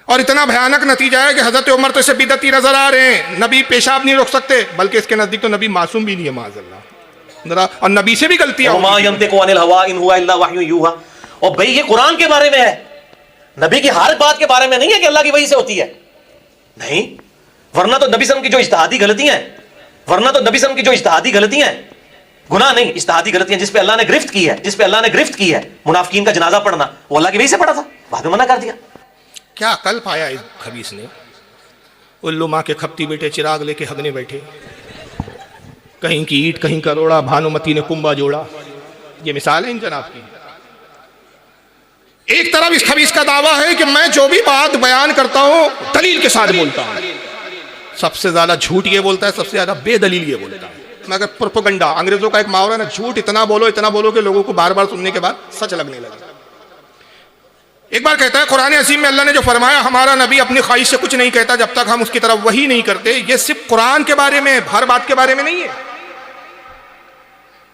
और इतना भयानक नतीजा है कि हजरत उमर तो इसे बिदअती नजर आ रहे हैं, नबी पेशाब नहीं रोक सकते, बल्कि इसके नजदीक तो नबी मासूम भी नहीं है माज़अल्लाह, और नबी से भी गलतियां। और भाई ये कुरान के बारे में है, नबी की हर बात के बारे में नहीं है कि अल्लाह की वही से होती है, नहीं। वरना तो नबी सल्लल्लाहु अलैहि वसल्लम की जो इज्तिहादी गलतियां हैं, वरना तो नबी सल्लल्लाहु अलैहि वसल्लम की जो इज्तिहादी गलतियां हैं, गुनाह नहीं इज्तिहादी गलतियां, जिस पे अल्लाह ने गिरफ्त की है, जिस पे अल्लाह ने गिरफ्त की है, मुनाफिकीन का जनाजा पढ़ना, वो अल्लाह की वही से पढ़ा था, बाद में मना कर दिया। क्या कल पाया इस खबीस ने, उल्लू माँ के खपती बेटे चिराग लेके हगने बैठे, कहीं की ईट कहीं का रोड़ा, भानुमती ने कुंभा जोड़ा। ये मिसाल है इन जनाब की। एक तरफ इस खबीस का दावा है कि मैं जो भी बात बयान करता हूं दलील के साथ बोलता हूं, सबसे ज्यादा झूठ ये बोलता है, सबसे ज्यादा बेदलील ये बोलता है। मगर प्रोपेगेंडा, अंग्रेजों का एक मुहावरा ना, झूठ इतना बोलो कि लोगों को बार बार सुनने के बाद सच लगने लगे। एक बार कहता है कुरान अज़ीम में अल्लाह ने जो फरमाया, हमारा नबी अपनी ख्वाहिश से कुछ नहीं कहता जब तक हम उसकी तरफ वही नहीं करते, ये सिर्फ कुरान के बारे में, हर बात के बारे में नहीं है।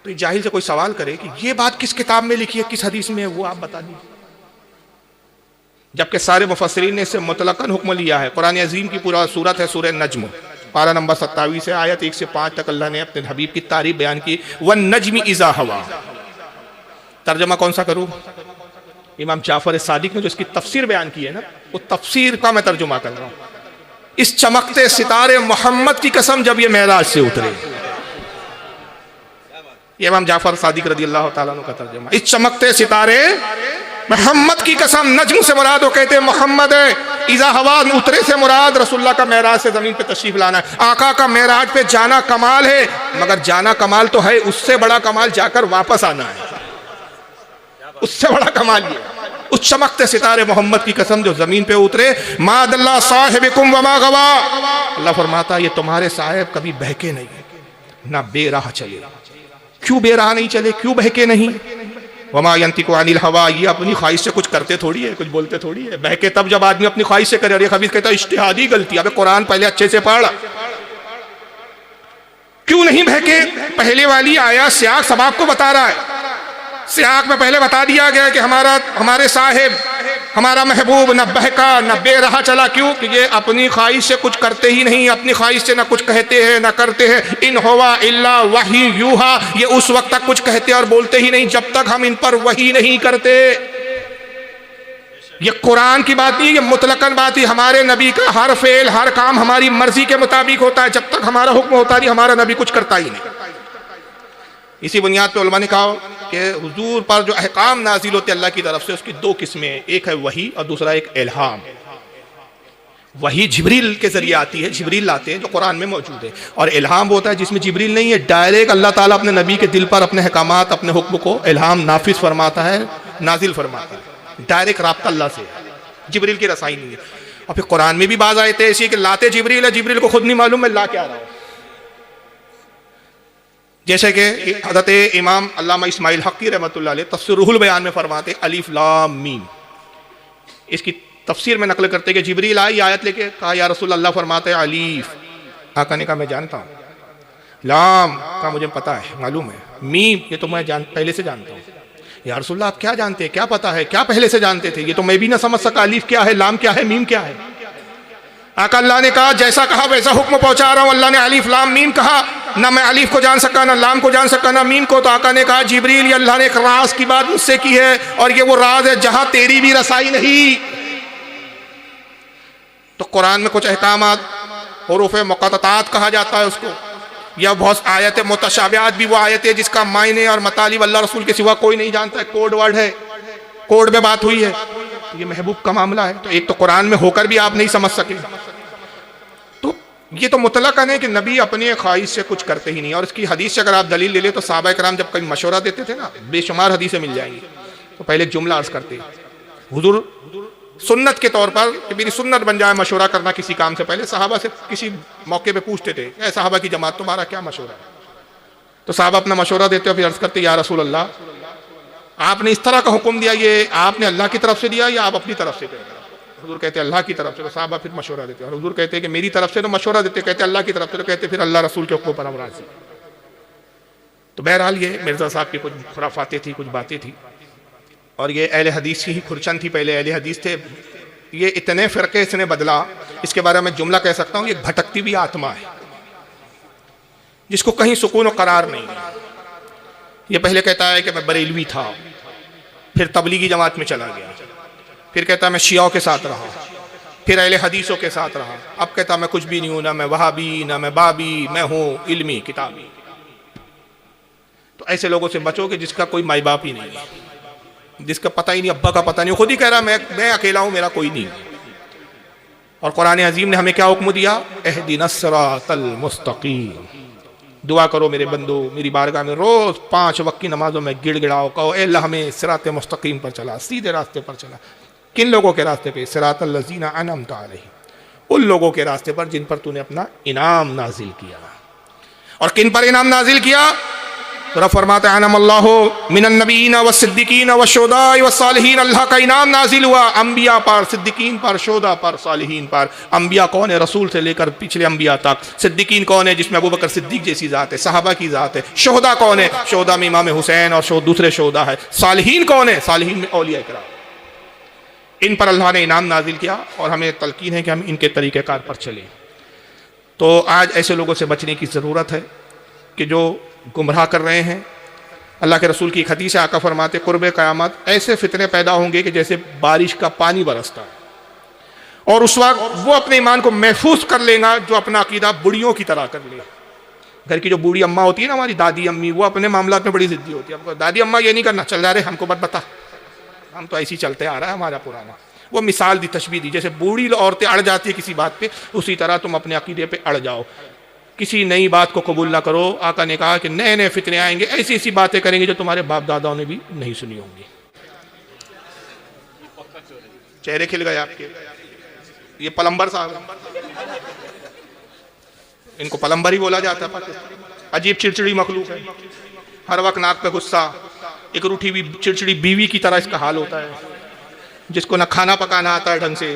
तो जाहिल से कोई सवाल करे कि ये बात किस किताब में लिखी है, किस हदीस में है, वो आप बता दीजिए। जबकि सारे मुफस्सिरीन ने इससे मुतलकन हुक्म लिया है। कुरान अज़ीम की पूरा सूरत है सूरह नज्म, पारा नंबर 27 से आयत 1 से 5 तक अल्लाह ने अपने हबीब की तारीफ बयान की। वन नज्मी इज़ा हवा, तर्जमा कौन सा करूं? इमाम जाफर सादिक ने जो इसकी तफसीर बयान की है ना, वो तफसीर का मैं तर्जुमा कर रहा हूं। इस चमकते सितारे मोहम्मद की कसम जब ये मेराज से उतरे, ये इमाम जाफर सादिक रदी अल्लाह ताला अन्हु का तर्जुमा। इस चमकते सितारे मोहम्मद की कसम, नज्म से मुराद वो कहते हैं मोहम्मद है, इज़ा हवा उतरे से मुराद रसूलुल्लाह का मेराज से जमीन पे तशरीफ लाना है। आका का मेराज पे जाना कमाल है, मगर जाना कमाल तो है, उससे बड़ा कमाल जाकर वापस आना है, उससे बड़ा कमाल ये। उस चमकते सितारे मोहम्मद की कसम जो जमीन पे उतरे, मा दल्ला साहिबकुम वमा गवा, अल्लाह फरमाता ये तुम्हारे साहिब कभी बहके नहीं, ना बेराह चले। क्यों बेराह नहीं चले, क्यों बहके नहीं? वमा यंतिकु अनिल हवा, ये अपनी ख्वाहिश से कुछ करते थोड़ी है, कुछ बोलते थोड़ी है। बहके तब जब आदमी अपनी ख्वाहिश से करे। और ये खबीस कहता है इज्तिहादी गलती। अबे कुरान पहले अच्छे से पढ़, क्यों नहीं बहके? पहले वाली आया सियाक सब आपको बता रहा है, सियाक में पहले बता दिया गया कि हमारे साहिब, हमारा महबूब न बहका न बेराह चला। क्यों? कि ये अपनी ख्वाहिश से कुछ करते ही नहीं, अपनी ख्वाहिश से न कुछ कहते हैं न करते हैं। इन हुवा इल्ला वही यूहा, ये उस वक्त तक कुछ कहते और बोलते ही नहीं जब तक हम इन पर वही नहीं करते। ये कुरान की बात नहीं, ये मुतलकन बात ही। हमारे नबी का हर फेल हर काम हमारी मर्जी के मुताबिक होता है, जब तक हमारा हुक्म होता नहीं हमारा नबी कुछ करता ही नहीं। इसी बुनियाद पे उलमा ने कहा कि हुजूर पर जो अहकाम नाजिल होते अल्लाह की तरफ से, उसकी दो किस्में, एक है वही और दूसरा एक इल्हाम। वही जिब्रील के जरिए आती है, जिब्रील लाते हैं जो कुरान में मौजूद है, और इल्हाम होता है जिसमें जिब्रील नहीं है, डायरेक्ट अल्लाह ताला अपने नबी के दिल पर अपने अहकामात, अपने हुक्म को इल्हाम नाफिज फरमाता है, नाजिल फरमाता है। डायरेक्ट राब्ता अल्लाह से, जिब्रील की रसाई नहीं है। और फिर कुरान में भी बाज़ आयतें ऐसी कि लाते जिब्रील है, जिब्रील को खुद नहीं मालूम मैं ला क्या रहा हूँ। जैसे कि हज़रत इमाम अल्लामा इस्माइल हक़ी रहमतुल्लाह अलैह तफ़सीर रूहुल बयान में फरमाते अलिफ लाम मीम, इसकी तफसीर में नकल करते कि जिब्रील आई आयत लेके, कहा या रसूल अल्लाह फरमाते अलीफ, आका ने कहा मैं जानता हूँ, लाम का मुझे पता है मालूम है, मीम ये तो मैं पहले से जानता हूँ। या रसूल आप क्या जानते हैं, क्या पता है, क्या पहले से जानते थे? ये तो मैं भी ना समझ सका, अलीफ क्या है, लाम क्या है, मीम क्या है। आका अल्लाह ने कहा जैसा कहा वैसा हुक्म पहुंचा रहा हूँ। अल्लाह ने अलीफ लाम मीम कहा, ना मैं अलीफ को जान सका, ना लाम को जान सका, ना मीम को। तो आका ने कहा जिब्रील ये अल्लाह ने एक राज की बात मुझसे की है, और ये वो राज है जहां तेरी भी रसाई नहीं। तो कुरान में कुछ अहकामात हुरूफ मुक़त्तआत कहा जाता है उसको, या बहुत आयत मुतशाबिहात भी वो आयत है जिसका मायने और मतलब अल्लाह रसूल के सिवा कोई नहीं जानता है, कोड वर्ड है, कोड में बात हुई है। तो ये महबूब का मामला है। तो एक तो कुरान में होकर भी आप नहीं समझ सके, तो ये तो मुतलकन है कि नबी अपने ख्वाहिश से कुछ करते ही नहीं। और इसकी हदीस से अगर आप दलील ले ले तो सहाबा कराम जब कभी मशवरा देते थे ना, बेशुमार हदीसें मिल जाएंगी। तो पहले एक जुमला अर्ज करते, हुजूर सुन्नत के तौर पर कि मेरी सुन्नत बन जाए मशवरा करना किसी काम से पहले, सहाबा से किसी मौके पे पूछते थे ए सहाबा की जमात तुम्हारा क्या मशवरा है? तो साहबा अपना मशवरा देते और फिर अर्ज करते या रसूल अल्लाह आपने इस तरह का हुक्म दिया, ये आपने अल्लाह की तरफ से दिया या आप अपनी तरफ से कह रहे? हुजूर कहते अल्लाह की तरफ से। तो साहबा फिर मशवरा देते और हुजूर कहते कि मेरी तरफ से, तो मशवरा देते कहते अल्लाह की तरफ से, तो कहते फिर अल्लाह रसूल के हुक्म पर हम राज़ी। तो बहरहाल ये मिर्ज़ा साहब की कुछ खुराफातें थी, कुछ बातें थी, और ये अहले हदीस की ही खुरचन थी। पहले अहले हदीस थे, ये इतने फिरके इसने बदला, इसके बारे में जुमला कह सकता हूँ, ये भटकती भी आत्मा है जिसको कहीं सुकून और करार नहीं है। ये पहले कहता है कि मैं बरेलवी था, फिर तबलीगी जमात में चला गया, फिर कहता है मैं शियाओं के साथ रहा, फिर अहले हदीसों के साथ रहा, अब कहता मैं कुछ भी नहीं हूं, ना मैं वहाबी ना मैं बाबी, मैं हूं इल्मी किताबी। तो ऐसे लोगों से बचो कि जिसका कोई माई बाप ही नहीं है, जिसका पता ही नहीं, अब्बा का पता नहीं, खुद ही कह रहा मैं अकेला हूं, मेरा कोई नहीं। और कुरान अजीम ने हमें क्या हुक्म दिया, एहदिनस सिरातल मुस्तकीम, दुआ करो मेरे बंदो, मेरी बारगाह में रोज 5 वक्त की नमाजों में गिड़गिड़ाओ, कहो ए अल्लाह हमें सिरात मुस्तकीम पर चला, सीधे रास्ते पर चला। किन लोगों के रास्ते पे, सिरातल लज़ीना अनअमता अलैहिम, उन लोगों के रास्ते पर जिन पर तूने अपना इनाम नाजिल किया। और किन पर इनाम नाजिल किया, तो रब फरमाता है अनअमल्लाहु मिनन नबीयीन व सिद्दीकीन व शुहदाए व सालिहीन, अल्लाह का इनाम नाजिल हुआ अंबिया पर, सिद्दीकीन पर, शुहदा पर, सालिहीन पर। अंबिया कौन है, रसूल से लेकर पिछले अंबिया तक। सिद्दीकीन कौन है, जिसमें अबू बकर सिद्दीक जैसी ज़ात है, सहाबा की ज़ात है। शुहदा कौन है, शुहदा में इमाम हुसैन और दूसरे शुहदा है। सालिहीन कौन है, सालिहीन में औलिया इकराम। इन पर अल्लाह ने इनाम नाजिल किया और हमें तलकीन है कि हम इनके तरीक़ेकार पर चलें। तो आज ऐसे लोगों से बचने की ज़रूरत है कि जो गुमराह कर रहे हैं। अल्लाह के रसूल की एक हदीस है, आका फरमाते कुर्बे क़यामत ऐसे फितने पैदा होंगे कि जैसे बारिश का पानी बरसता है, और उस वक्त वो अपने ईमान को महफूज कर लेगा जो अपना अकीदा बुढ़ियों की तरह कर ले। घर की जो बूढ़ी अम्मा होती है ना, हमारी दादी अम्मी, वो अपने मामलात में बड़ी ज़िद्दी होती है। दादी अम्मा ये नहीं करना, चल जा रहे हमको मत बता, हम तो ऐसे ही चलते आ रहा है हमारा पुराना। वो मिसाल दी, तशबीह दी, जैसे बूढ़ी औरतें अड़ जाती है किसी बात पे, उसी तरह तुम अपने अकीदे पे अड़ जाओ, किसी नई बात को कबूल ना करो। आका ने कहा कि नए नए फितने आएंगे, ऐसी ऐसी बातें करेंगे जो तुम्हारे बाप दादाओं ने भी नहीं सुनी होंगी। चेहरे खिल गए आपके, ये पलंबर साहब, इनको पलंबर ही बोला जाता है पाकिस्तान। अजीब चिड़चिड़ी मखलूक है, हर वक्त नाक पे गुस्सा, एक रूठी हुई चिड़चिड़ी बीवी की तरह इसका हाल होता है, जिसको ना खाना पकाना आता है ढंग से,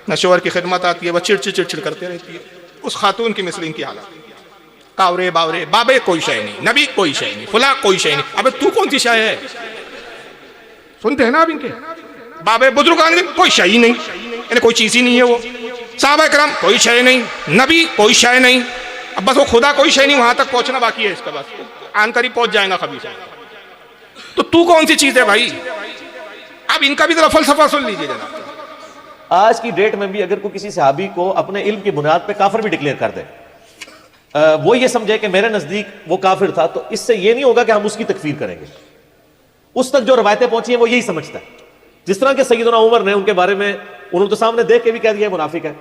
न शोहर की खिदमत आती है, वह चिड़चिड़ चिड़चिड़ करते रहती है। उस खातून की मिसलिन की हालत, कावरे बावरे, बाबे कोई शय नहीं, नबी कोई शय नहीं, फुला कोई शय नहीं। अबे तू कौन सी शय है, सुनते हैं ना आप इनके बाबे बुजुर्ग, कोई शय ही नहीं, यानी कोई चीज ही नहीं है। वो साहबा करम कोई शय नहीं, नबी कोई शय नहीं, अब बस वो खुदा कोई शय नहीं, वहां तक पहुंचना बाकी है इसका, बस आनकर ही पहुंच जाएगा कभी से। तो तू कौन सी चीज है भाई? अब इनका भी जरा फलसफा सुन लीजिए जनाब। आज की डेट में भी अगर कोई किसी सहाबी को अपने इल्म की बुनियाद पे काफिर भी डिक्लेयर कर दे, वो ये समझे कि मेरे नजदीक वो काफिर था, तो इससे ये नहीं होगा कि हम उसकी तकफीर करेंगे। उस तक जो रवायतें पहुंची हैं वो यही समझता है। जिस तरह के सैयदना उमर ने उनके बारे में, उन्होंने तो सामने देख के भी कह दिया मुनाफिक है,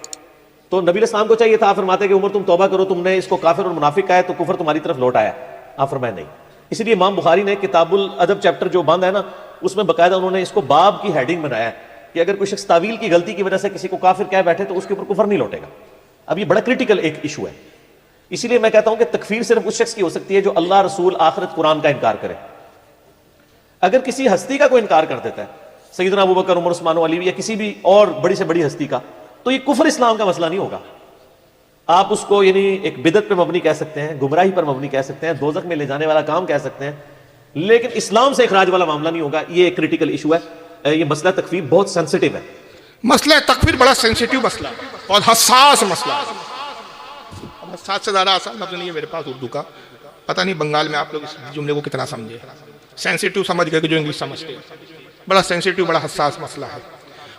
तो नबी अलैहिस्सलाम को चाहिए था, आप फरमाते कि उमर तुम तौबा करो, तुमने इसको काफिर और मुनाफिक कहा है तो कुफर तुम्हारी तरफ लौट आया। आप फरमाए नहीं। इसलिए इमाम बुखारी ने किताबुल अदब चैप्टर जो बंद है ना, उसमें बाकायदा उन्होंने इसको बाब की हेडिंग बनाया कि अगर कोई शख्स तावील की गलती की वजह से किसी को काफिर कह बैठे तो उसके ऊपर कुफर नहीं लौटेगा। अब ये बड़ा क्रिटिकल एक इशू है। इसीलिए मैं कहता हूं कि तकफीर सिर्फ उस शख्स की हो सकती है जो अल्लाह, रसूल, आखिरत, कुरान का इनकार करे। अगर किसी हस्ती का कोई इनकार कर देता है, सैयदना अबू बकर, उमर, उस्मान, अली या किसी भी और बड़ी से बड़ी हस्ती का, तो ये कुफर इस्लाम का मसला नहीं होगा। आप उसको यानी एक बिदत पे मबनी कह सकते हैं, गुमराही पर मबनी कह सकते हैं, दोजख में ले जाने वाला काम कह सकते हैं, लेकिन इस्लाम से इखराज वाला मामला नहीं होगा। ये एक क्रिटिकल इशू है। ये मसला तकफीर बहुत सेंसिटिव है। मसला तकफीर बड़ा सेंसिटिव मसला है, बहुत हसास मसला है। हसास से ज़्यादा आसान लफ्ज़ नहीं है मेरे पास उर्दू का, पता नहीं बंगाल में आप लोग इस जुमले को कितना समझे। सेंसिटिव समझ गए कि जो इंग्लिश समझते हैं, बड़ा सेंसिटिव, बड़ा हसास मसला है।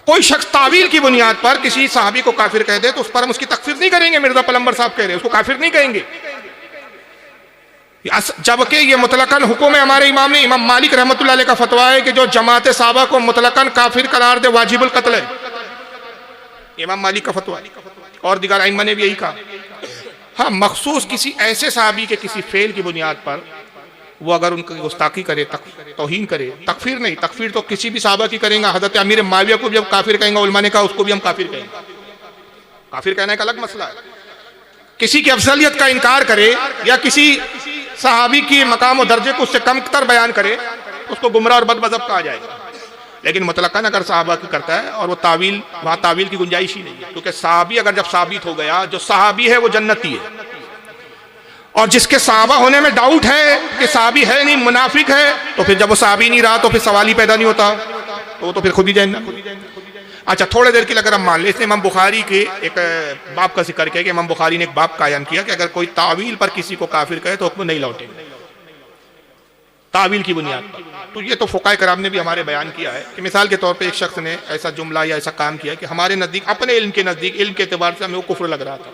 कोई शख्स तावील की बुनियाद पर किसी सहाबी को काफिर कह दे तो उस पर हम उसकी तकफीर नहीं करेंगे। मिर्जा पलंबर साहब कह रहे हैं, उसको काफिर नहीं कहेंगे, जबकि ये मुतलकन हुक्म है। हमारे इमाम ने, इमाम मालिक रहमतुल्लाह अलैह का फतवा है कि जो जमात साहबा को मुतलकन काफिर करार दे वाजिबुल कत्ल है। इमाम मालिक का फतवा है और दिगार अइम्मा ने भी यही कहा। हाँ, मखसूस किसी ऐसे सहाबी के किसी फेल की बुनियाद पर वो अगर उनकी गुस्ताखी करे, तौहीन करे, तकफीर नहीं। तकफीर तो किसी भी साहबा की करेंगे। हज़रत अमीर माविया को जब काफिर कहेंगे, उलमा ने कहा उसको भी हम काफिर कहेंगे। काफिर कहने का अलग मसला है। किसी की अफजलियत का इनकार करे या किसी सहाबी की मकाम और दर्जे को उससे कम तर बयान करे, उसको गुमराह और बदमज़हब कहा जाएगा। लेकिन मुतलकन अगर सहाबा की करता है और वो तावील, वहाँ तावील की गुंजाइश ही नहीं है, क्योंकि सहाबी अगर जब साबित हो गया, जो सहाबी है वो जन्नती है। और जिसके सहाबा होने में डाउट है कि सहाबी है नहीं, मुनाफिक है, तो फिर जब वो सहाबी नहीं रहा तो फिर सवाल ही पैदा नहीं होता, तो फिर खुद ही जहन्नम। अच्छा, थोड़ी देर के लिए अगर हम मान लें, इसने इमाम बुखारी के एक बाब का जिक्र किया कि इमाम बुखारी ने एक बाब कायम किया कि अगर कोई तावील पर किसी को काफिर कहे तो हुक्म नहीं लौटेगा, तावील की बुनियाद पर। तो ये तो फुकाए कराम ने भी हमारे बयान किया है कि मिसाल के तौर पे एक शख्स ने ऐसा जुमला या ऐसा काम किया कि हमारे नज़दीक, अपने इल्म के नज़दीक, इल्म के एतबार से हमें वो कुफ्र लग रहा था,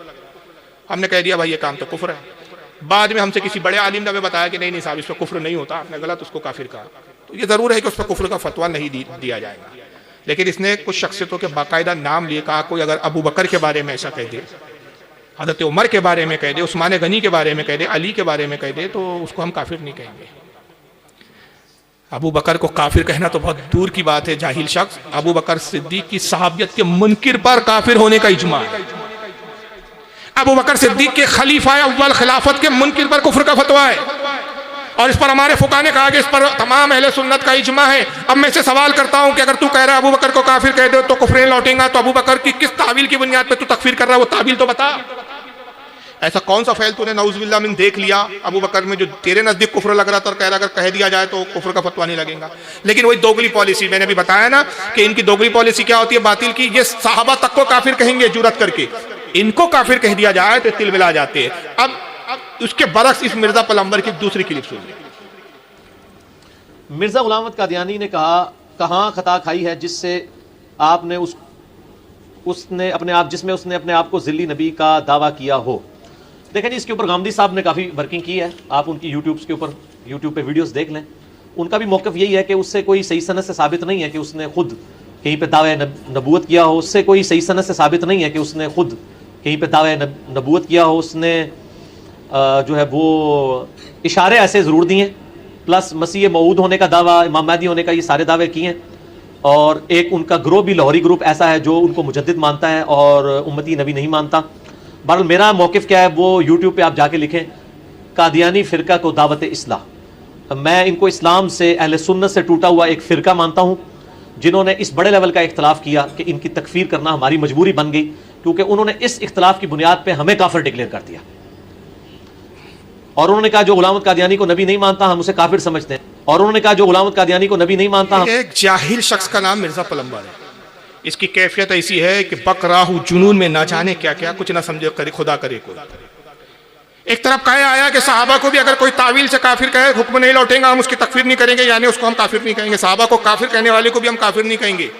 हमने कह दिया भाई ये काम तो कुफ्र है। बाद में हमसे किसी बड़े आलिम ने हमें बताया कि नहीं साहब, इस पर कुफ्र नहीं होता, आपने गलत उसको काफिर कहा। तो ये ज़रूर है कि उस पर कुफ्र का फतवा नहीं दिया जाएगा, लेकिन इसने कुछ शख्सियतों के बाकायदा नाम लिए, कहा कोई अगर अबू बकर के बारे में ऐसा कह दे, हज़रत उमर के बारे में कह दे, उस्मान गनी के बारे में कह दे, अली के बारे में कह दे, तो उसको हम काफिर नहीं कहेंगे। अबू बकर को काफिर कहना तो बहुत दूर की बात है, जाहिल शख्स। अबू बकर सिद्दीक की सहाबियत के मुनकिर पर काफिर होने का इजमा है। अबू बकर सिद्दीक के खलीफा अव्वल खिलाफत के मुनकिर पर कुफ्र का फतवा है, और इस पर हमारे फुका ने कहा कि इस पर तमाम अहले सुन्नत का इजमा है। अब मैं से सवाल करता हूं कि अगर तू कह रहा है अबू बकर को काफिर कह दो तो कुफ्र लौटेगा, तो अबू बकर की किस तावील की बुनियाद पर तू तकफीर कर रहा है, वो तावील तो बता। ऐसा कौन सा फैल तूने नऊज़ुबिल्लाह मिन देख लिया अबू बकर में जो तेरे नजदीक कुफ्र लग रहा था, और कह रहा अगर कह दिया जाए तो कुफ्र का फतवा नहीं लगेगा। लेकिन वही दोगली पॉलिसी, मैंने भी बताया ना कि इनकी दोगली पॉलिसी क्या होती है बातिल की, ये सहाबा तक को काफिर कहेंगे जुरत करके, इनको काफिर कह दिया जाए तो तिल मिला जाते हैं। अब उसके बरक्स इस मिर्जा पलंबर की दूसरी क्लिप सुनिए। मिर्जा गुलाम अहमद कादियानी ने कहा, कहाँ खता खाई है जिससे आपने उसने अपने आप, जिसमें उसने अपने आप को ज़िल्ली नबी का दावा किया हो। देखें जी, इसके ऊपर गामदी साहब ने काफ़ी वर्किंग की है, आप उनकी यूट्यूब पे वीडियोस देख लें। उनका भी मौक़िफ़ यही है कि उससे कोई सही सनद से साबित नहीं है कि उसने खुद कहीं पे दावे नबूवत किया हो, उससे कोई सही सनद से साबित नहीं है कि उसने खुद कहीं पे दावे नबूवत किया हो। उसने जो है वो इशारे ऐसे ज़रूर दिए, प्लस मसीह मऊद होने का दावा, इमाम महदी होने का, ये सारे दावे किए हैं। और एक उनका ग्रुप भी लाहौरी ग्रुप ऐसा है जो उनको मुजद्दिद मानता है और उम्मती नबी नहीं मानता। बहरहाल मेरा मौक़िफ़ क्या है वो यूट्यूब पे आप जाके लिखें, कादियानी फ़िरका को दावत इस्लाह। मैं इनको इस्लाम से, अहले सुन्नत से टूटा हुआ एक फ़िरका मानता हूँ, जिन्होंने इस बड़े लेवल का इख्तलाफ किया कि इनकी तकफीर करना हमारी मजबूरी बन गई, क्योंकि उन्होंने इस इख्तलाफ की बुनियाद पर हमें काफिर डिक्लेयर कर दिया। और उन्होंने कहा जो गुलाम अहमद कादियानी को नबी नहीं मानता हम उसे काफिर समझते हैं, और उन्होंने कहा जो गुलाम अहमद कादियानी को नबी नहीं मानता। एक जाहिल शख्स का नाम मिर्जा पलंबर है, इसकी कैफियत ऐसी है कि बकराहू जुनून में ना जाने क्या क्या, कुछ ना समझे करे खुदा करे को। एक तरफ कहे आया कि सहाबा को भी अगर कोई तावील से काफिर कहे हुक्म नहीं लौटेगा, हम उसकी तकफीर नहीं करेंगे, यानी उसको हम काफिर नहीं कहेंगे, सहाबा को काफिर कहने वाले को भी हम काफिर नहीं कहेंगे।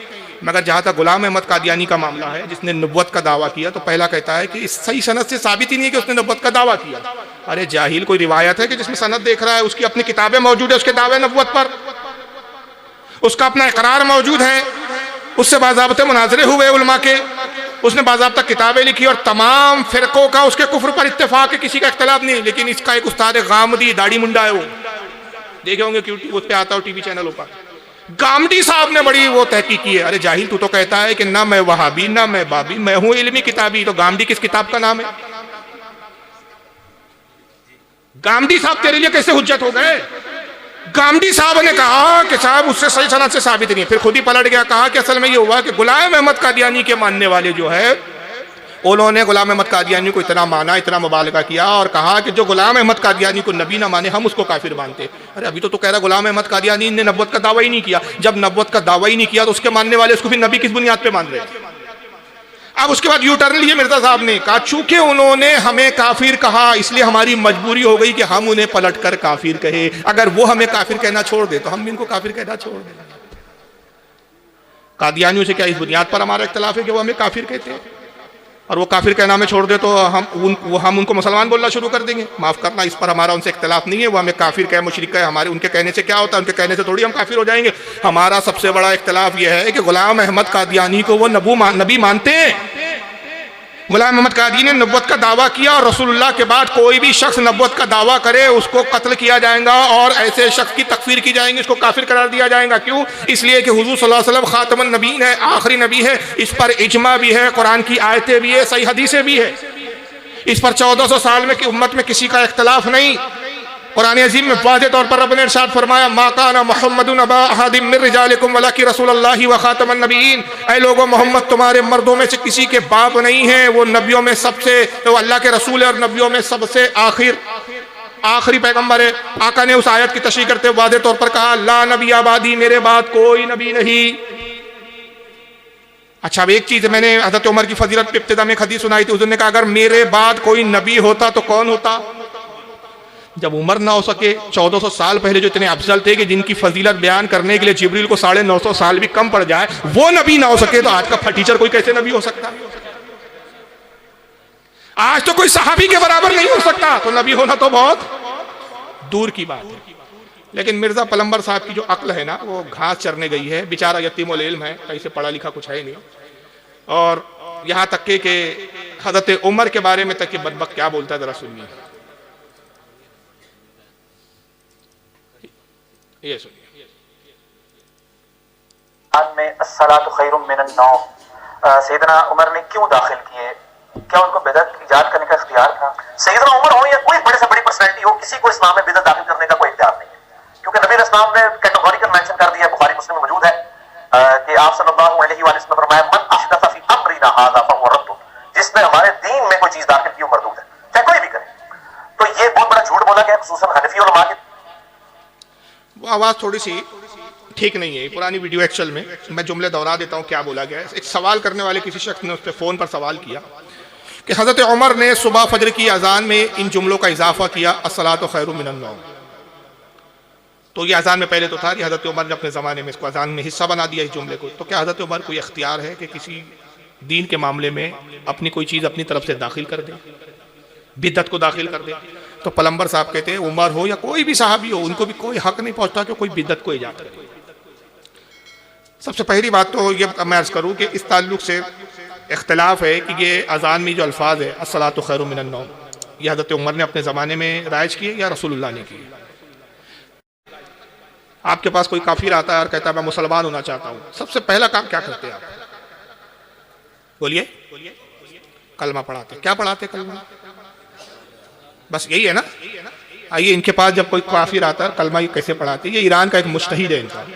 मगर जहाँ तक गुलाम अहमद कादियानी का मामला है, जिसने नबुव्वत का दावा किया, तो पहला कहता है कि इस सही सनद से साबित ही नहीं है कि उसने नबुव्वत का दावा किया। अरे जाहिल, कोई रिवायत है कि जिसमें सनद देख रहा है, उसकी अपनी किताबें मौजूद है उसके दावे नबुव्वत पर, उसका अपना इकरार मौजूद है, उससे बाज़ाब्ते मुनाजरे हुए उलमा के, उसने बाज़ाब्ता किताबें लिखी, और तमाम फिरकों का उसके कुफ्र पर इत्तेफाक है, किसी का इख्तलाफ नहीं। लेकिन इसका एक उस्ताद गामदी दाढ़ी मुंडा है, वो देखे होंगे यूट्यूब पे आता हो टीवी चैनलों पर, गामदी साहब ने बड़ी वो तहकीक की है। अरे जाहिल, तू तो कहता है कि ना मैं वहाबी ना मैं बाबी, मैं हूं इल्मी किताबी, तो गामदी किस किताब का नाम है? गामदी साहब तेरे लिए कैसे हुज्जत हो गए? गामदी साहब ने कहा कि साहब उससे सही सनद से साबित नहीं, फिर खुद ही पलट गया, कहा कि असल में ये हुआ कि गुलाम अहमद कादियानी के मानने वाले जो है, उन्होंने गुलाम अहमद कादियानी को इतना माना, इतना मुबालगा किया, और कहा कि जो गुलाम अहमद कादियानी को नबी ना माने हम उसको काफिर मानते। अरे अभी तो कह रहा गुलाम अहमद कादियानी ने नबुव्वत का दावा ही नहीं किया। जब नबुव्वत का दावा ही नहीं किया तो उसके मानने वाले उसको फिर नबी किस बुनियाद पे मान रहे हैं? अब उसके बाद यू टर्न लिए मिर्जा साहब ने कहा चूंकि उन्होंने हमें काफिर कहा, इसलिए हमारी मजबूरी हो गई कि हम उन्हें पलट कर काफिर कहे। अगर वो हमें काफिर कहना छोड़ दे तो हम भी इनको काफिर कहना छोड़ दें। कादियानियों से क्या इस बुनियाद पर हमारा इख्तलाफ है कि वो हमें काफिर कहते हैं, और वो काफिर कहना हमें छोड़ दे तो हम उनको मुसलमान बोलना शुरू कर देंगे? माफ करना, इस पर हमारा उनसे इख्तलाफ नहीं है। वो हमें काफिर कहे, मुशरिक कहे, हमारे उनके कहने से क्या होता है? उनके कहने से थोड़ी हम काफिर हो जाएंगे। हमारा सबसे बड़ा इख्तलाफ यह है कि गुलाम अहमद कादियानी को वो नबी मानते हैं। गुलाम अहमद कादियानी ने नबुव्वत का दावा किया, और रसूलुल्लाह के बाद कोई भी शख्स नबुव्वत का दावा करे उसको कत्ल किया जाएगा, और ऐसे शख्स की तकफीर की जाएंगी, उसको काफिर करार दिया जाएगा। क्यों? इसलिए कि हुजूर सल्लल्लाहु अलैहि वसल्लम खातमुन नबीय्यीन है, आखिरी नबी है। इस पर इजमा भी है, कुरान की आयतें भी है, सही हदीसें भी है। इस पर 1400 साल में की उम्मत में किसी का इख्तलाफ नहीं। कुरान अज़ीम में वाज़ेह तौर पर रब ने इरशाद फरमाया, मा काना मुहम्मदुन अबा अहदिम मिन रिजालिकुम वलाकिन रसूलुल्लाहि व खातमुन नबिय्यीन। ऐ लोगों, मोहम्मद तुम्हारे मर्दों में से किसी के बाप नहीं है, वो नबियों में सबसे, वो अल्लाह के रसूल है और नबियों में सबसे आखिरी पैगंबर है। आका ने उस आयत की तशरीह करते हुए वाज़ेह तौर पर कहा, ला नबी आबादी, मेरे बाद कोई नबी नहीं। अच्छा, अब एक चीज मैंने हजरत उमर की फजीलत पे इब्तिदा में हदीस सुनाई थी, उसने कहा अगर मेरे बाद कोई नबी होता तो कौन होता? जब उमर ना हो सके, 1400 साल पहले जो इतने अफजल थे कि जिनकी फजीलत बयान करने के लिए जिब्रील को 950 साल भी कम पड़ जाए, वो नबी ना हो सके तो आज का फटीचर कोई कैसे नबी हो सकता? आज तो कोई सहाबी के बराबर नहीं हो सकता, तो नबी होना तो बहुत दूर की बात है। लेकिन मिर्जा पलंबर साहब की जो अक्ल है ना, वो घास चरने गई है। बेचारा यतीमुल इल्म है, कहीं से पढ़ा लिखा कुछ है नहीं। और यहां तक के हजरत उमर के बारे में तक कि बदबक क्या बोलता है, जरा सुनिए। ये सुनिए। में अस्सलातु खैरुम मिनन नौम सैयदना उमर ने क्यों दाखिल किए? क्या उनको बिदअत इजाद करने का इख्तियार था? सैयदना उमर हो या कोई बड़े से बड़ी पर्सनैलिटी हो, किसी को इस्लाम में बिदअत दाखिल करने का कोई इख्तियार नहीं है, क्योंकि नबी इस्लाम ने कैटेगोरिकल मेंशन कर दिया, बुखारी मुस्लिम में मौजूद है कि आप सल्लल्लाहु अलैहि वसल्लम ने फरमाया मन अहदथ फी अमरिना हाज़ा फहुव रद्द, जिसने हमारे दीन में कोई चीज दाखिल की वो मरदूद है, चाहे कोई भी करे। तो ये बहुत बड़ा झूठ बोला गया, खुसूसन हनफी उलमा के। वो आवाज थोड़ी सी ठीक नहीं है, पुरानी वीडियो एक्चुअल में मैं जुमले दोहरा देता हूँ क्या बोला गया है। एक सवाल करने वाले किसी शख्स ने उस पर फ़ोन पर सवाल किया कि हज़रत उमर ने सुबह फजर की अजान में इन जुमलों का इजाफा किया, अस्सलातु खैरुम मिनन नौम। तो ये अजान में पहले तो था कि हज़रत उमर ने अपने ज़माने में इसको अजान में हिस्सा बना दिया इस जुमले को। तो क्या हज़रत उमर को इख्तियार है कि किसी दीन के मामले में अपनी कोई चीज़ अपनी तरफ से दाखिल कर दे, बिदअत को दाखिल कर दे? तो पलंबर साहब कहते हैं उमर हो या कोई भी सहाबी हो, उनको भी कोई हक नहीं पहुँचता कि कोई बिदअत को ईजाद करे। सबसे पहली बात तो ये मैं अर्ज़ करूँ कि इस ताल्लुक से इख्तिलाफ है कि ये अजान में जो अल्फाज है अस्सलातु खैरुम मिनन नौम, ये हज़रत उमर ने अपने ज़माने में राइज किए या रसूलुल्लाह ने किए? आपके पास कोई काफिर आता है और कहता है मैं मुसलमान होना चाहता हूँ, सबसे पहला काम क्या करते हैं आप? बोलिए। कलमा पढ़ाते। क्या पढ़ाते कलमा? बस यही है ना? आइए इनके पास जब कोई काफिर आता है कलमा ये कैसे पढ़ाते? ये ईरान का एक मुज्तहिद है, इनका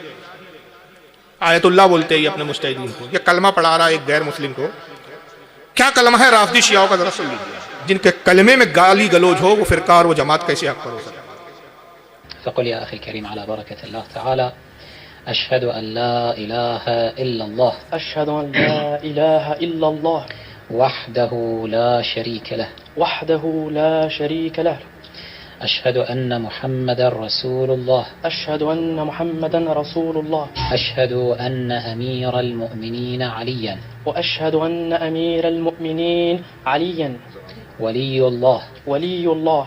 आयतुल्लाह बोलते हैं ये अपने मुज्तहिदीन को। ये कलमा पढ़ा रहा है एक गैर मुस्लिम को। क्या कलमा है राफदी शियाओं का? जरा सुन लीजिए। जिनके कलमे में गाली गलोज हो वो फिरका और वो जमात कैसे हक पर हो सकता? फ़क़ुल या अख़ी करीम अला बरकतिल्लाह तआला अशहदु अन ला इलाहा इल्लल्लाह अशहदु अन ला इलाहा इल्लल्लाह वहदहु ला शरीक लह वहदहु ला शरीक लह अशहदु अन्न मुहम्मदर रसूलुल्लाह अशहदु अन्न मुहम्मदन रसूलुल्लाह अशहदु अन्न अमीरल मुअमिनीन अलियन व अशहदु अन्न अमीरल मुअमिनीन अलियन वलियुल्लाह वलियुल्लाह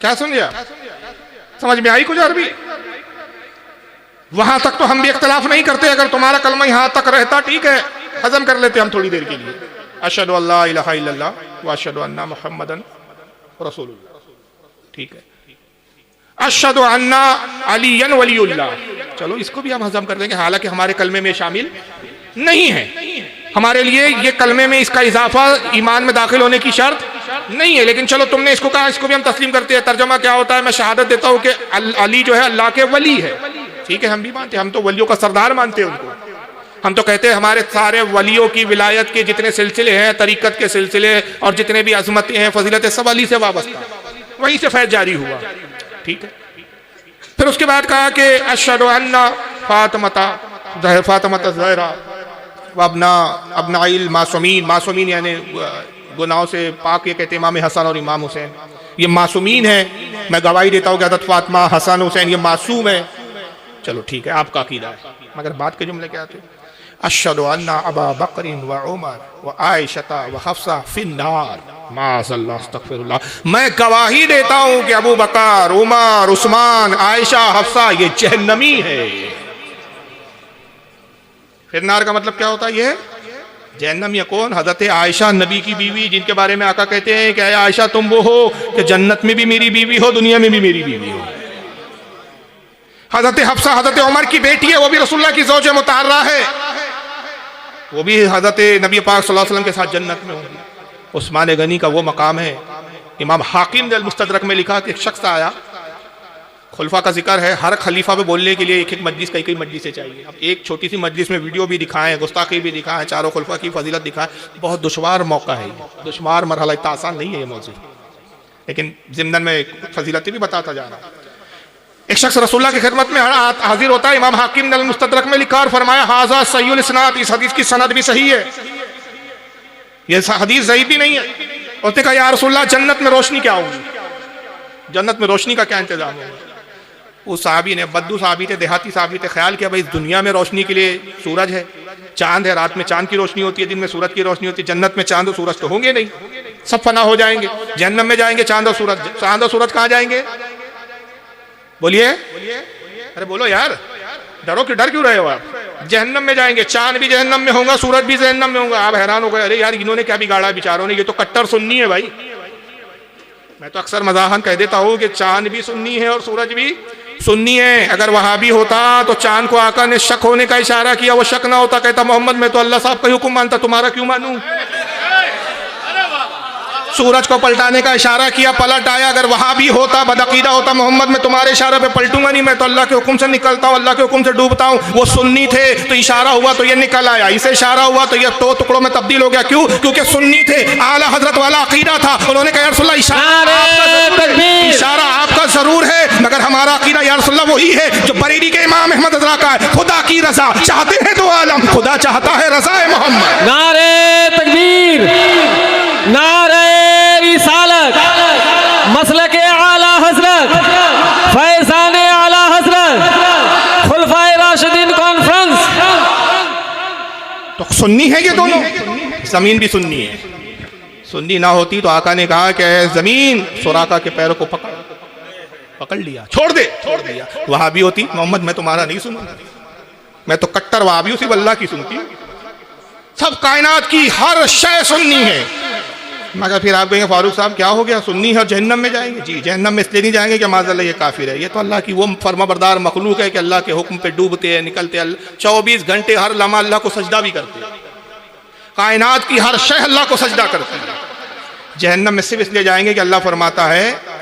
क्या सुन लिया? समझ में आई कुछ अरबी? वहां तक तो हम भी इख्तिलाफ नहीं करते। अगर तुम्हारा कलमा यहां तक रहता ठीक है, हजम कर लेते हम थोड़ी देर के लिए। अशहदु अल्ला इलाहा इल्लल्लाह व अशहदु अन्ना मुहम्मदन रसूलुल्लाह, ठीक है। अशहदु अन्ना अलीयन वलीउल्लाह, चलो इसको भी हम हजम कर देंगे, हालांकि हमारे कलमे में शामिल नहीं है। हमारे लिए ये कलमे में इसका इजाफा ईमान में दाखिल होने की शर्त नहीं है, लेकिन चलो तुमने इसको कहा, इसको भी हम तस्लीम करते हैं। तर्जमा क्या होता है? मैं शहादत देता हूँ कि अली जो है अल्लाह के वली है, ठीक है, हम भी मानते हैं, हम तो वलियों का सरदार मानते हैं उनको। हम तो कहते हैं हमारे सारे वलियों की विलायत के जितने सिलसिले हैं, तरीकत के सिलसिले और जितने भी अजमतें हैं, फजीलतें, सब अली से वाबस्ता, वहीं से फैज जारी हुआ, ठीक है। फिर उसके बाद कहा कि अशहदु अन्ना फातिमता ज़हरा अबनाइल मासूमीन, मासूमीन यानी गुनाहों से पाक, ये कहते हैं इमाम हसन और इमाम हुसैन ये मासूमीन है। मैं गवाही देता हूँ कि हज़रत फातिमा, हसन, हुसैन ये मासूम है। चलो ठीक है, आपका अकीदा है, मगर बात के जुमले क्या थे? अशहदु अन्ना अबा बकरिन व उमर व आयशा व हफ्सा फिन्नार माज़अल्लाह अस्तगफिरुल्लाह। मैं गवाही देता हूँ कि अबू बकर, उमर, उस्मान, आयशा, हफ्सा ये जहन्नमी है। फिन्नार का मतलब क्या होता है? ये जहन्नम या कौन? हजरत आयशा नबी की बीवी, जिनके बारे में आका कहते हैं कि आयशा तुम वो हो कि जन्नत में भी मेरी बीवी हो, दुनिया में भी मेरी बीवी हो। हजरत हफ्सा हजरत उमर की बेटी है, वो भी रसूलुल्लाह की ज़ौज मुतहर्रा है, वो भी हजरत नबी पाक सल्लल्लाहु अलैहि वसल्लम के साथ जन्नत में होंगी। उस्मान गनी का वो मकाम है। इमाम हाकिम ने अल-मुस्तदरक में लिखा कि एक शख्स आया, खुलफा का जिक्र है, हर खलीफा पे बोलने के लिए एक एक मजलिस, कई कई मजलिसें चाहिए। अब एक छोटी सी मजलिस में वीडियो भी दिखाएं, गुस्ताखी भी दिखाएं, चारों खुलफा की फजीलत दिखाएं, बहुत दुश्वार मौका है, दुश्वार मरहला, इतना आसान नहीं है ये मौजूद, लेकिन ज़िम्नन में फजीलतें भी बताता जा रहा हूँ। एक शख्स रसूलुल्लाह की खिदमत में हाजिर होता है। इमाम हाकिम ने अल-मुस्तदरक में लिखा और फरमाया हाज़ा सहीहुल इस्नाद, इस हदीस की सनद भी सही है, ये हदीस ज़ईफ़ भी नहीं है। उसने कहा या रसूलुल्लाह जन्नत में रोशनी क्या होगी, जन्नत में रोशनी का क्या इंतजाम होगा। उस साहबी ने, बद्दू साहबी थे, देहाती साहबी थे, ख्याल किया भाई इस दुनिया में रोशनी के लिए सूरज है, चांद है, रात में चांद की रोशनी होती है, दिन में सूरज की रोशनी होती है, जन्नत में चांद और सूरज तो होंगे नहीं, सब फना हो जाएंगे। जहन्नम में जाएंगे चांद और सूरज, चांद और सूरज कहाँ जाएंगे, बोलिए, अरे बोलो यार, डरो कि डर क्यों रहे हो आप। जहन्नम में जाएंगे, चांद भी जहन्नम में होगा, सूरज भी जहन्नम में होगा। आप हैरान हो गए, अरे यार इन्होंने क्या बिगाड़ा बेचारों ने, ये तो कट्टर सुन्नी है भाई। मैं तो अक्सर मजाहन कह देता हूँ कि चांद भी सुन्नी है और सूरज भी सुन्नी है। अगर वहां भी होता तो चांद को आका ने शक होने का इशारा किया, वो शक ना होता, कहता मोहम्मद मैं तो अल्लाह साहब का ही हुक्म मानता, तुम्हारा क्यों मानूं। सूरज को पलटाने का इशारा किया, पलट आया। अगर वहां भी होता, बदअकीदा होता, मोहम्मद मैं तुम्हारे इशारे पे पलटूंगा नहीं, मैं तो अल्लाह के हुक्म से निकलता हूँ, अल्लाह के हुक्म से डूबता हूँ। वो सुन्नी थे तो इशारा हुआ तो ये निकल आया, इसे इशारा हुआ तो ये दो टुकड़ों में तब्दील हो गया। क्यों? क्योंकि सुन्नी थे, आला हजरत वाला अकीदा था। उन्होंने कहा या रसूलल्लाह इशारा आपका जरूर है, मगर हमारा अकीदा या रसूलल्लाह वही है जो बरेली के इमाम अहमद रज़ा का है, खुदा की रजा चाहते हैं तो आलम, खुदा चाहता है रज़ा मोहम्मद। नारे तकबीर, नारे रिसालत, मसलके आला हजरत, फैज़ाने आला हजरत, खुलफाए राशिदीन कॉन्फ्रेंस। तो सुन्नी है ये दोनों, जमीन भी सुन्नी है। सुन्नी ना होती तो आका ने कहा कि जमीन सुराका के पैरों को पकड़ लिया, छोड़ दिया। वहां भी होती मोहम्मद मैं तुम्हारा नहीं सुनूंगा, मैं तो कट्टर वहां भी उसी अल्लाह की सुनती हूँ। सब कायनात की हर शय सुन्नी है। मगर फिर आप कहेंगे फारूक साहब क्या हो गया, सुन्नी है और जहन्नम में जाएंगे। जी जहन्नम में इसलिए नहीं जाएंगे कि माज़अल्लाह ये काफिर है, ये तो अल्लाह की वो फर्माबरदार मखलूक है कि अल्लाह के हुक्म पे डूबते हैं, निकलते हैं, 24 घंटे हर लम्हा अल्लाह को सजदा भी करते हैं। कायनात की हर शय अल्लाह को सजदा करती है। जहन्नम में सिर्फ इसलिए जाएंगे कि अल्लाह फरमाता है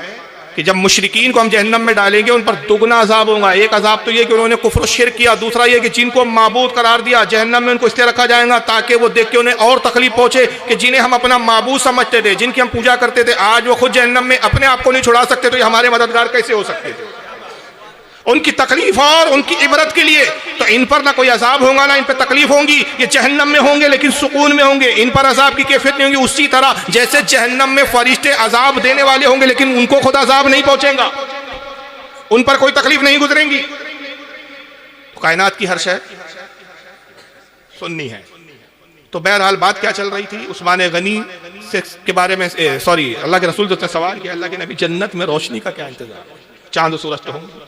कि जब मुशरिकीन को हम जहन्नम में डालेंगे उन पर दुगना अजाब होगा। एक अजाब तो ये कि उन्होंने कुफ्र शिर्क किया, दूसरा ये कि जिनको माबूद करार दिया, जहन्नम में उनको इसलिए रखा जाएगा ताकि वो देख के उन्हें और तकलीफ पहुंचे कि जिन्हें हम अपना माबूद समझते थे, जिनकी हम पूजा करते थे, आज वो खुद जहन्नम में अपने आप को नहीं छुड़ा सकते, तो ये हमारे मददगार कैसे हो सकते थे। उनकी तकलीफ और उनकी इबरत के लिए तो इन पर ना कोई अजाब होगा ना इन पर तकलीफ होंगी। ये जहन्नम में होंगे लेकिन सुकून में होंगे, इन पर अजाब की कैफियत नहीं होगी। उसी तरह जैसे जहन्नम में फरिश्ते अजाब देने वाले होंगे लेकिन उनको खुद अजाब नहीं पहुंचेगा, उन पर कोई तकलीफ नहीं गुजरेंगी। तो कायनात की हर शय सुन्नी है। तो बहरहाल बात क्या चल रही थी, उस्मान गनी से के बारे में, सॉरी अल्लाह के रसूल से सवाल किया, अल्लाह के नबी जन्नत में रोशनी का क्या इंतजाम, चांद और सूरज तो होंगे।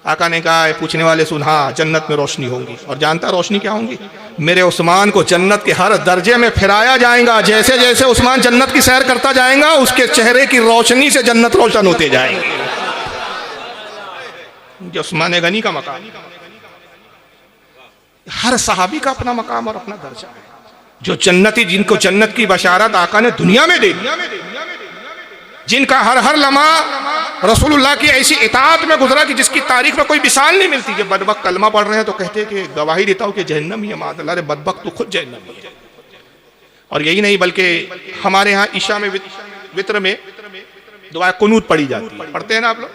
आका ने कहा, पूछने वाले सुन, हाँ जन्नत में रोशनी होंगी। और जानता रोशनी क्या होंगी, मेरे उस्मान को जन्नत के हर दर्जे में फिराया जाएगा। जैसे जैसे उस्मान जन्नत की सैर करता जाएगा उसके चेहरे की रोशनी से जन्नत रोशन होते जाएंगे। जो उस्मान गनी का मकाम, हर सहाबी का अपना मकाम और अपना दर्जा है। जो जन्नती, जिनको जन्नत की बशारत आका ने दुनिया में दे दी, जिनका हर हर लम्हा रसूलुल्लाह की ऐसी इताअत में गुजरा कि जिसकी तारीख में कोई मिसाल नहीं मिलती। कि बदबख्त कलमा पढ़ रहे हैं तो कहते हैं कि गवाही देता हूँ कि जहन्नम ही है, माज़अल्लाह, अरे बदबख्त तो खुद जहन्नम ही है। और यही नहीं बल्कि हमारे यहाँ ईशा में वित्र में दुआ कुनूत पढ़ी जाती है, पढ़ते हैं ना आप लोग।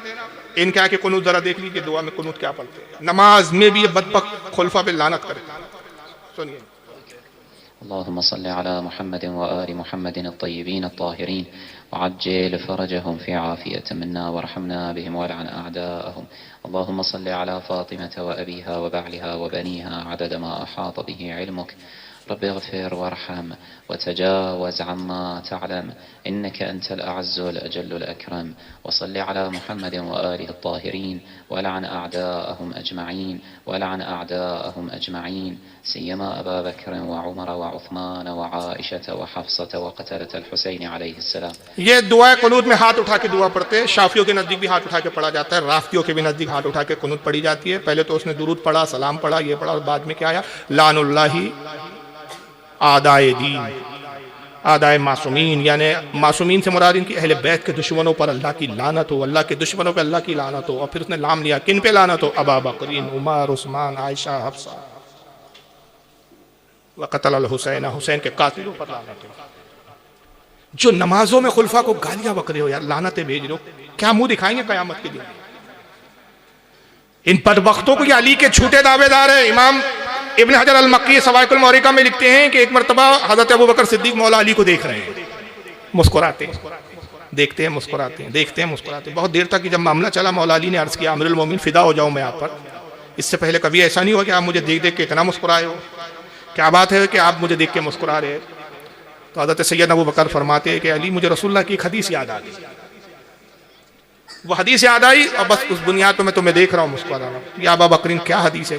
इनके आके कुनूत जरा देख लीजिए, दुआ में कुनूत क्या पढ़ते हैं। नमाज में भी ये बदबख्त खुलफा पे लानत करे। सुनिए, अल्लाहुम्मा सल्लि अला मुहम्मदिन व आलि मुहम्मदिन अत्तय्यिबीन अत्ताहिरीन वअज्जिल फरजहुम फी आफियतिन मिन्ना वरहमना बिहिम वलअन अअदाअहुम। अल्लाहुम्मा सल्लि अला फातिमata व अबीहा व बअलिहा व बनीहा अदद मा अहाता बिहि इल्मुक। रब्बि इग़फिर वरहम वतजावज़ अम्मा तअलम इन्नका अंतल अअज़्ज़ुल अजल्लुल अकरम। वसल्लि अला मुहम्मदिन व आलिहि अत्ताहिरीन वलअन अअदाअहुम अजमईन वलअन अअदाअहुम अजमईन सियमा अबा बकर व उमर व उस्मान व आइशा व हफ्सा व क़तलत अल-हुसैन अलैहिस्सलाम। ये दुआ कुनूत में हाथ उठा के दुआ पढ़ते हैं। शाफियों के नज़दीक भी हाथ उठा के पढ़ा जाता है, राफ़ियों के भी नज़दीक हाथ उठा के कुनूत पढ़ी जाती है। पहले तो उसने दुरूद पढ़ा, सलाम पढ़ा, ये पढ़ा, और बाद में क्या आया, लानुल्लाहि आदाए दीन, आदाए मासूमीन, यानी मासूमीन से मुराद इनकी अहले बैत के दुश्मनों पर अल्लाह की लानत हो, अल्लाह के दुश्मनों पर अल्लाह की लानत हो। और फिर उसने नाम लिया, किन पे लानत हो? अबा बकरीन, उमर, उस्मान, आयशा, हफ्सा, वक़तल अल हुसैन, हुसैन के कातिलों पर लानत हो। जो नमाजों में खुलफा को गालियां बक रहे हो यार, लानतें भेज रहे हो, क्या मुंह दिखाएंगे कयामत के दिन? इन बदबख्तों को ये अली के झूठे दावेदार है। इमाम इब्न हजर अल मक्की सवाइकुल मौरिका में लिखते हैं कि एक मरतबा हजरत अबू बकर सिद्दीक मौला अली को देख रहे हैं, मुस्कुराते हैं, देखते हैं, मुस्कुराते हैं, देखते हैं, मुस्कुराते हैं। बहुत देर तक कि जब मामला चला, मौला अली ने अर्ज किया, अमीरुल मोमिन फिदा हो जाऊं मैं आप पर, इससे पहले कभी ऐसा नहीं हुआ कि आप मुझे देख देख के इतना मुस्कुराए हो, क्या बात है कि आप मुझे देख के मुस्कुरा रहे हैं? तो हज़रत सैयद अबू बकर फरमाते हैं कि अली, मुझे रसूलुल्लाह की एक हदीस याद आ गई। वो हदीस याद आई और बस उस बुनियाद पर मैं तुम्हें देख रहा हूँ, मुस्कुरा रहा हूँ। या अबा बकरीन, क्या हदीस है?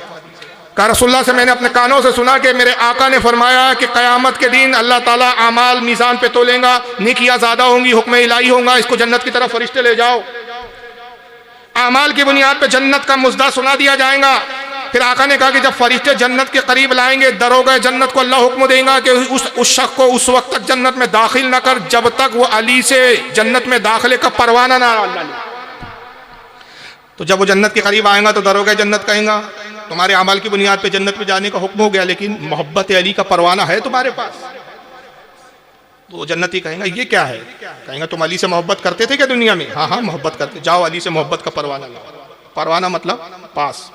कहा, रसूलुल्लाह से मैंने अपने कानों से सुना कि मेरे आका ने फरमाया कि क़यामत के दिन अल्लाह ताला आमाल मीज़ान पे तोलेगा, नेकियां ज़्यादा होंगी, हुक्म इलाही होगा, इसको जन्नत की तरफ फरिश्ते ले जाओ। आमाल की बुनियाद पे जन्नत का मुज़दा सुना दिया जाएगा। फिर आका ने कहा कि जब फरिश्ते जन्नत के करीब लाएंगे, दरोगा जन्नत को अल्लाह हुक्म देगा कि उस शख्स को उस वक्त तक जन्नत में दाखिल न कर जब तक वो अली से जन्नत में दाखिले का परवाना ना ले। तो जब वो जन्नत के करीब आएगा तो दरोगा जन्नत कहेगा, तुम्हारे अमाल की बुनियाद पे जन्नत में जाने का हुक्म हो गया, लेकिन मोहब्बत अली का परवाना है तुम्हारे पास? तो वो जन्नती कहेगा, ये क्या है? कहेगा, तुम अली से मोहब्बत करते थे क्या दुनिया में? हाँ हाँ मोहब्बत करते। जाओ अली से मोहब्बत का परवाना लाओ। परवाना मतलब पास।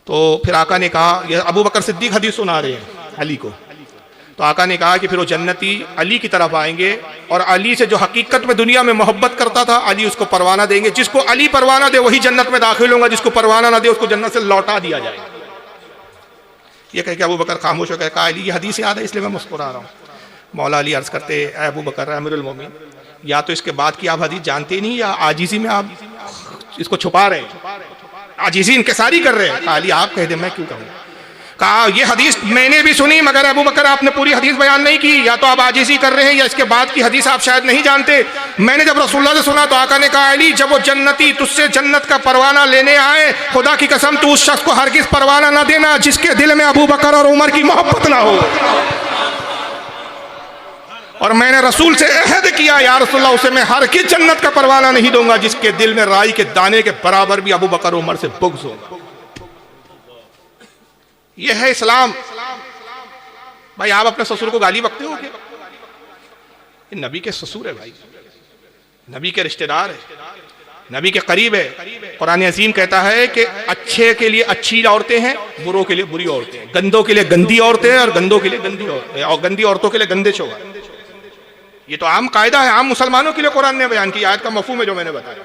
तो फिर आका ने कहा, ये अबू बकर सिद्दीक हदीस सुना रहे हैं अली को, तो आका ने कहा कि फिर वो जन्नती अली की तरफ आएंगे और अली से जो हकीकत में दुनिया में मोहब्बत करता था, अली उसको परवाना देंगे। जिसको अली परवाना दे वही जन्नत में दाखिल होगा, जिसको परवाना ना दे उसको जन्नत से लौटा दिया जाएगा। ये कह के अबू बकर खामोश हो गए। कहा, अली, ये हदीस याद है इसलिए मैं मुस्कुरा रहा हूँ। मौला अली अर्ज करते, अबू बकर अमीरुल मोमिन, या तो इसके बाद की आप हदीस जानते ही नहीं, या आजीजी में आप इसको छुपा रहे हैं, आजीजी इनकिसारी कर रहे हैं। अली, आप कह दे, मैं क्यों कहूँ? कहा, ये हदीस मैंने भी सुनी, मगर अबू बकर आपने पूरी हदीस बयान नहीं की, या तो आप आजीजी कर रहे हैं या इसके बाद की हदीस आप शायद नहीं जानते। मैंने जब रसूलुल्लाह से सुना तो आका ने कहा, अली, जब वो जन्नती तुझसे जन्नत का परवाना लेने आए, खुदा की कसम तू उस शख्स को हरगिज परवाना ना देना जिसके दिल में अबू बकर और उमर की मोहब्बत ना हो। और मैंने रसूल से अहद किया, या रसूलुल्लाह, उसे मैं हरगिज जन्नत का परवाना नहीं दूंगा जिसके दिल में राई के दाने के बराबर भी अबू बकर उमर से बुग़्ज़ हो। यह है इस्लाम। भाई, आप अपने ससुर को गाली बकते हो क्या? ये नबी के ससुर है भाई, नबी के रिश्तेदार है, नबी के करीब है। कुरान अज़ीम कहता है कि अच्छे के लिए अच्छी औरतें हैं, बुरों के लिए बुरी औरतें हैं, गंदों के लिए गंदी औरतें हैं और गंदों के लिए गंदी औरतें, और गंदी औरतों के लिए गंदे शौहर। ये तो आम कायदा है, आम मुसलमानों के लिए कुरान ने बयान किया। आयत का मफहूम है जो मैंने बताया।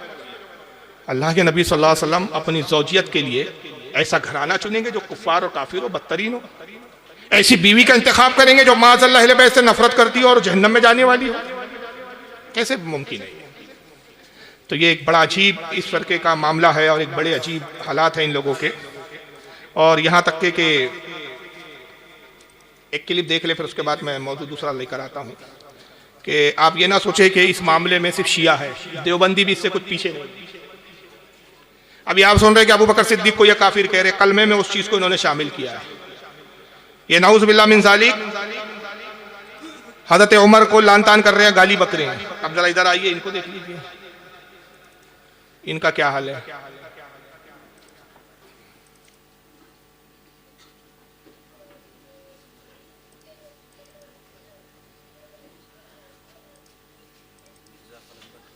अल्लाह के नबी सल्लल्लाहु अलैहि वसल्लम अपनी ज़ौजियत के लिए ऐसा घराना चुनेंगे जो कुफ्फार और काफिर हो, बदतरीन हो। ऐसी बीवी का इंतखाब करेंगे जो माज़अल्लाह अहले बैत से नफरत करती हो और जहन्नम में जाने वाली हो? कैसे मुमकिन है? तो ये एक बड़ा अजीब इस फरके का मामला है और एक बड़े अजीब हालात हैं इन लोगों के। और यहाँ तक के एक क्लिप देख ले, फिर उसके बाद मैं मौजूद दूसरा लेकर आता हूँ कि आप ये ना सोचे कि इस मामले में सिर्फ शिया है, देवबंदी भी इससे कुछ पीछे नहीं। अभी आप सुन रहे कि अबू बकर सिद्दीक को यह काफिर कह रहे, कलमे में उस चीज को इन्होंने शामिल किया है। ये नाउज़ बिल्लाह मिन ज़ालिक हज़रत उमर को लान तान कर रहे हैं, गाली बक रहे हैं। अब जरा इधर आइए, इनको देख लीजिए, इनका क्या हाल है।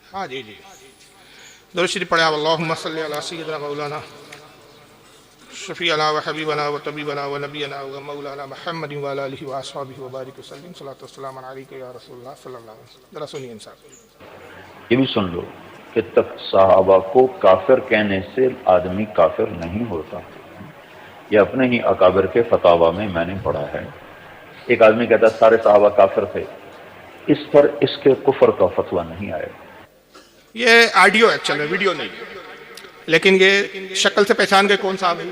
हाँ जी जी, दुरूद शरीफ पढ़ा, अल्लाहुम्मा सल्ली अला सय्यिदिना मौलाना शफीअना व हबीबना व तबीबना व नबीना व मौलाना मुहम्मदिन व अला आलिहि व अस्हाबिहि व बारिक वसल्लिम सल्लल्लाहु वस्सलाम अलैका या रसूलुल्लाह सल्लल्लाहु अलैहि वसल्लम। जरा सुनिए इंसान। ये भी सुन लो कि तक सहाबा को काफिर कहने से आदमी काफिर नहीं होता। यह अपने ही अकाबिर के फतावा में मैंने पढ़ा है। एक आदमी कहता सारे सहाबा काफिर थे, इस पर इसके कुफर का फतवा नहीं आया। ये ऑडियो एक्चुअल में, वीडियो नहीं, लेकिन ये शक्ल से पहचान गए कौन साहब है?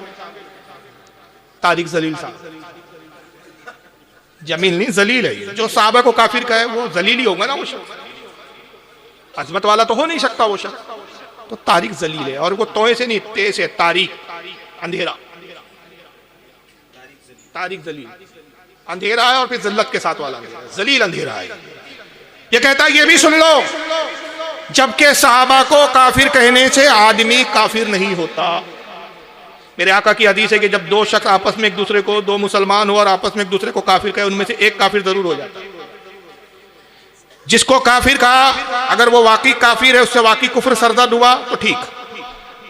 तारिक जलील साहब। जमील नहीं, जलील है ये। जो साहबा को काफिर कहे वो जलील ही होगा ना, वो शख्स अजमत वाला तो हो नहीं सकता वो शख्स। तो तारिक जलील है, और वो तोए से नहीं, ते से, तारिक अंधेरा, तारिक जलील। अंधेरा है और फिर जिल्लत के साथ वाला अंधेरा, जलील अंधेरा है। ये कहता है ये भी सुन लो, जबकि सहाबा को काफिर कहने से आदमी काफिर नहीं होता। मेरे आका की हदीस है कि जब दो शख्स आपस में एक दूसरे को, दो मुसलमान हो और आपस में एक दूसरे को काफिर कहे, उनमें से एक काफिर जरूर हो जाता है। जिसको काफिर कहा अगर वो वाकई काफिर है, उससे वाकई कुफ्र सरदर्द हुआ तो ठीक,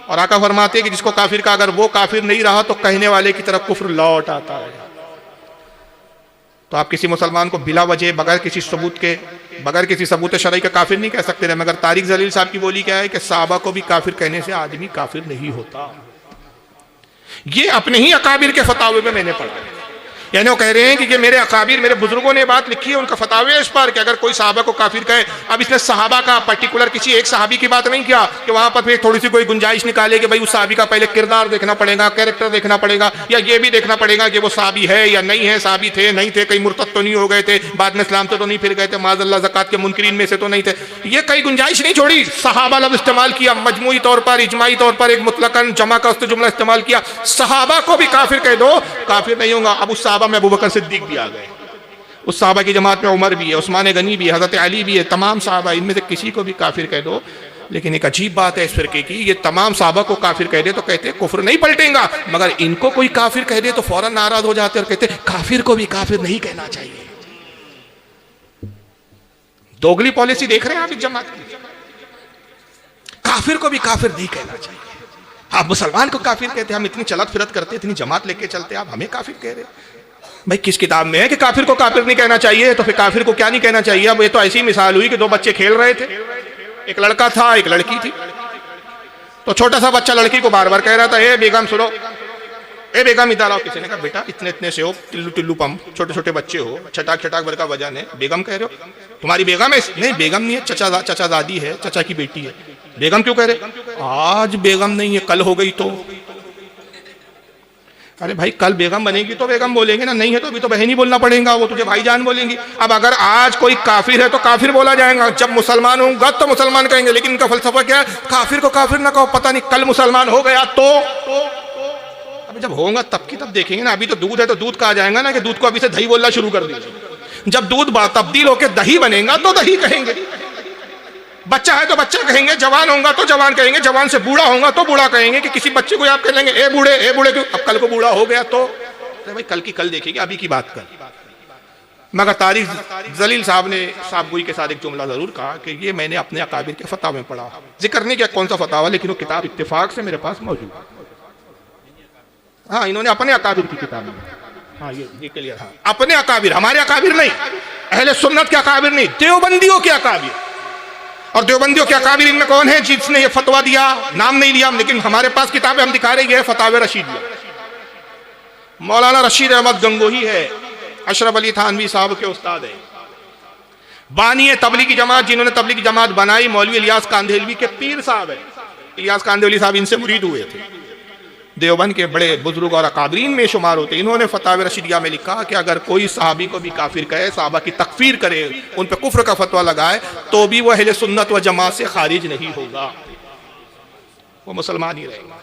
और आका फरमाते हैं कि जिसको काफिर कहा अगर वो काफिर नहीं रहा तो कहने वाले की तरफ कुफ्र लौट आता है। तो आप किसी मुसलमान को बिला वजह, बगैर किसी सबूत के, बगैर किसी सबूत शरई का काफिर नहीं कह सकते रहे। मगर तारिक जलील साहब की बोली क्या है कि सहाबा को भी काफिर कहने से आदमी काफिर नहीं होता। ये अपने ही अकाबिर के फतावे में मैंने पढ़ा है। यानी वो कह रहे हैं कि ये मेरे अकाबिर, मेरे बुजुर्गों ने बात लिखी है, उनका फतावे इस पर कि अगर कोई सहाबा को काफिर कहे, अब इसने सहाबा का पर्टिकुलर किसी एक सहाबी की बात नहीं किया कि वहां पर फिर थोड़ी सी कोई गुंजाइश निकाले कि भाई उस सहाबी का पहले किरदार देखना पड़ेगा, कैरेक्टर देखना पड़ेगा, या ये भी देखना पड़ेगा कि वो सहाबी है या नहीं है, सहाबी थे नहीं थे, कहीं मुर्तद तो नहीं हो गए थे, बाद में इस्लाम से तो नहीं फिर गए थे, माज़अल्लाह ज़कात के मुनकरीन में से तो नहीं थे। ये कई गुंजाइश नहीं छोड़ी, सहाबा लफ्ज़ इस्तेमाल किया, मजमूई तौर पर, इजमाई तौर पर एक मुतलकन जमा का जुमला इस्तेमाल किया। सहाबा को भी काफिर कह दो, काफिर नहीं होगा। अब उस सहाबा में अबू बकर सिद्दीक भी आ गए, उस सहाबा की जमात में उमर भी है, उस्मान गनी भी है, हजरत अली भी है, तमाम सहाबा, इनमें से किसी को भी काफिर कह दो। लेकिन एक अजीब बात है इस फिरके की, ये तमाम सहाबा को काफिर कह दे तो कहते कुफ्र नहीं पलटेगा, मगर इनको कोई काफिर कह दे तो फौरन नाराज हो जाते और कहते काफिर को भी काफिर नहीं कहना चाहिए। दोगली पॉलिसी देख रहे हैं आप इस जमात की, काफिर को भी काफिर नहीं कहना चाहिए। आप मुसलमान को काफिर कहते, हम इतनी चलत फिरत करते, इतनी जमात लेके चलते, आप हमें काफिर कह रहे। भाई किस किताब में है कि काफिर को काफिर नहीं कहना चाहिए? तो फिर काफिर को क्या नहीं कहना चाहिए? अब ये तो ऐसी मिसाल हुई कि दो बच्चे खेल रहे थे, एक लड़का था एक लड़की थी। तो छोटा सा बच्चा लड़की को बार बार कह रहा था, ए बेगम सुनो, ए बेगम इधर आओ। किसी ने कहा बेटा इतने इतने से हो, टिल्लू टिल्लू पम, छोटे छोटे बच्चे हो, छटाक छटाक भर का वजन है, बेगम कह रहे हो? तुम्हारी बेगम है? नहीं बेगम नहीं है, चचा दादी है, चचा की बेटी है। बेगम क्यों कह रहे? आज बेगम नहीं है, कल हो गई तो। अरे भाई कल बेगम बनेगी तो बेगम बोलेंगे ना, नहीं है तो अभी तो बहन ही बोलना पड़ेगा, वो तुझे भाईजान बोलेंगी। अब अगर आज कोई काफिर है तो काफिर बोला जाएगा, जब मुसलमान होगा तो मुसलमान कहेंगे। लेकिन इनका फलसफा क्या है? काफिर को काफिर ना कहो, पता नहीं कल मुसलमान हो गया तो। अभी जब होगा तब की तब देखेंगे ना। अभी तो दूध है तो दूध कहा जाएगा ना कि दूध को अभी से दही बोलना शुरू कर दीजिए। जब दूध तब्दील होकर दही बनेगा तो दही कहेंगे। बच्चा है तो बच्चा कहेंगे, जवान होगा तो जवान कहेंगे, जवान से बूढ़ा होगा तो बूढ़ा कहेंगे। कि किसी बच्चे को आप कह लेंगे ए बूढ़े क्यों? अब कल को बूढ़ा हो गया तो। अरे भाई कल की कल देखेंगे, अभी की बात कर। मगर तारिक जलील साहब ने साफगोई के साथ एक जुमला जरूर कहा कि ये मैंने अपने अकाबिर के फतावे में पढ़ा। जिक्र नहीं किया कौन सा फतावा, लेकिन वो किताब इत्तेफाक से मेरे पास मौजूद है। हाँ इन्होंने अपने अकाबिर की किताब में, हाँ ये क्लियर, हाँ अपने अकाबिर, हमारे अकाबिर नहीं, अहले सुन्नत के अकाबिर नहीं, देवबंदियों के अकाबिर। और देवबंदियों के अकाबिर इनमें कौन है जिसने ये फतवा दिया? नाम नहीं लिया, लेकिन हमारे पास किताबें हम दिखा रहे हैं, फतावे रशीदिया। मौलाना रशीद अहमद गंगोही है, अशरफ अली थानवी साहब के उस्ताद है, बानी तबलीगी जमात, जिन्होंने तबलीगी जमात बनाई मौलवी इलियास कांदेलवी के पीर साहब है। इलियास कांदेलवी साहब इनसे मुरीद हुए थे, देवबंद के बड़े बुजुर्ग और अकाबरीन में शुमार होते। इन्होंने फतावे रशीदिया में लिखा कि अगर कोई सहाबी को भी काफिर कहे, सहाबा की तकफीर करे, उन पर कुफ्र का फतवा लगाए, तो भी वह अहले सुन्नत व जमात से खारिज नहीं होगा, वो मुसलमान ही रहेगा।